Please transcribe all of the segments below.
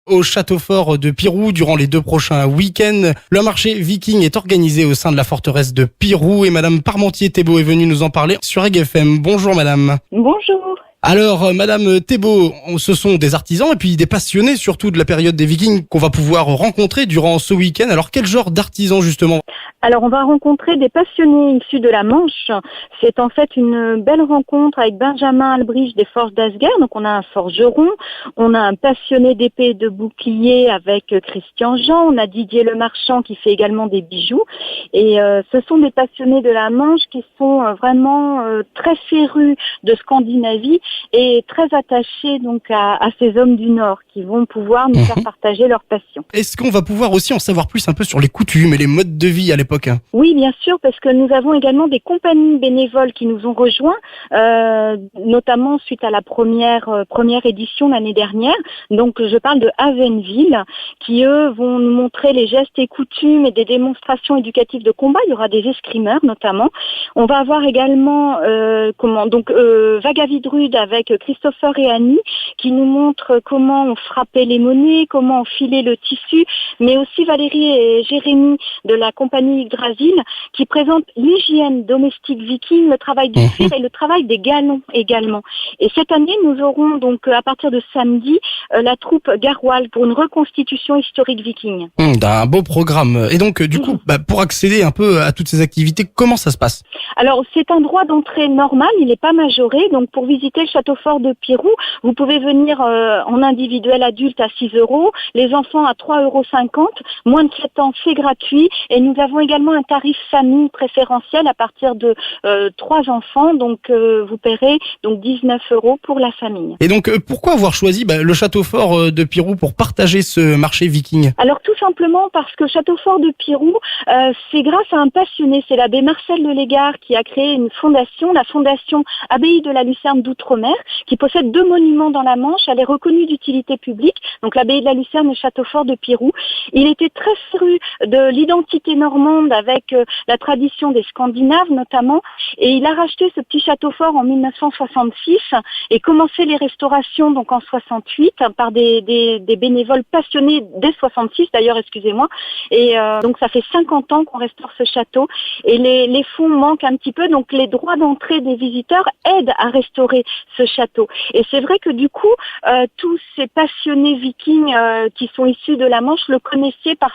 au château fort de Pirou durant les 2 prochains week-ends. Le marché viking est organisé au sein de la forteresse de Pirou et Madame Parmentier-Thébault est venue nous en parler sur Reg FM. Bonjour Madame. Bonjour. Alors, Madame Thébault, ce sont des artisans et puis des passionnés surtout de la période des Vikings qu'on va pouvoir rencontrer durant ce week-end. Alors, quel genre d'artisans justement ? Alors, on va rencontrer des passionnés issus de la Manche. C'est en fait une belle rencontre avec Benjamin Albrich des Forges d'Asgard. Donc, on a un forgeron, on a un passionné d'épée et de bouclier avec Christian Jean, on a Didier Le Marchand qui fait également des bijoux. Et ce sont des passionnés de la Manche qui sont vraiment très férus de Scandinavie et très attachés donc à ces hommes du Nord qui vont pouvoir nous faire partager leur passion. Est-ce qu'on va pouvoir aussi en savoir plus un peu sur les coutumes et les modes de vie à l'époque ? Oui, bien sûr, parce que nous avons également des compagnies bénévoles qui nous ont rejoints, notamment suite à la première édition l'année dernière. Donc, je parle de Havenville, qui eux vont nous montrer les gestes et coutumes et des démonstrations éducatives de combat. Il y aura des escrimeurs notamment. On va avoir également Vagavidrude avec Christopher et Annie, qui nous montrent comment on frappait les monnaies, comment on filait le tissu, mais aussi Valérie et Jérémy de la compagnie Yggdrasil, qui présentent l'hygiène domestique viking, le travail du cuir et le travail des galons également. Et cette année, nous aurons donc à partir de samedi la troupe Garwal pour une reconstitution historique viking. Un beau programme. Et donc, du coup, pour accéder un peu à toutes ces activités, comment ça se passe ? Alors, c'est un droit d'entrée normal, il n'est pas majoré. Donc, pour visiter le château fort de Pirou, vous pouvez venir en individuel adulte à 6 €, les enfants à 3,50 €, moins de 7 ans, c'est gratuit. Et nous avons également un tarif famille préférentiel à partir de 3 enfants. Donc, vous paierez donc 19 € pour la famille. Et donc, pourquoi avoir choisi le château fort de Pirou pour partager ce marché viking ? Alors, tout simplement parce que château fort de Pirou, c'est grâce à un passionné, c'est l'abbé Marcel de Légard qui a créé une fondation, la fondation Abbaye de la Lucerne d'Outre-mer, qui possède 2 monuments dans la Manche. Elle est reconnue d'utilité publique, donc l'Abbaye de la Lucerne et le château fort de Pirou. Il était très féru de l'identité normande avec la tradition des Scandinaves notamment, et il a racheté ce petit château fort en 1966 et commencé les restaurations donc en 68 par des bénévoles passionnés dès 66 d'ailleurs, excusez-moi. Et donc ça fait 50 ans qu'on restaure ce château et les fonds manquent un petit peu, donc les droits d'entrée des visiteurs aident à restaurer ce château. Et c'est vrai que du coup, tous ces passionnés vikings qui sont issus de la Manche le connaissaient par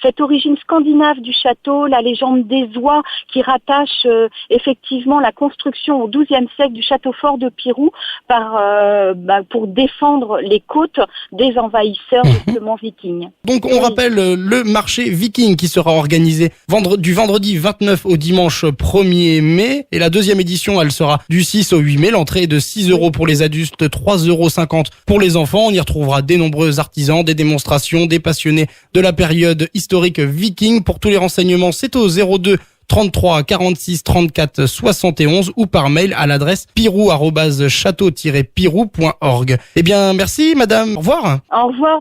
cette origine scandinave du château, la légende des oies qui rattache effectivement la construction au XIIe siècle du château fort de Pirou pour défendre les côtes des envahisseurs justement vikings. Donc on rappelle le marché viking qui sera organisé du vendredi 29 au dimanche 1er mai et la deuxième édition elle sera du 6 au 8 mai. L'entrée est de 6 € pour les adultes, 3,50 € pour les enfants. On y retrouvera des nombreux artisans, des démonstrations, des passionnés de la période historique viking. Pour tous les renseignements, c'est au 02 33 46 34 71 ou par mail à l'adresse pirou@château-pirou.org. Eh bien, merci madame. Au revoir. Au revoir.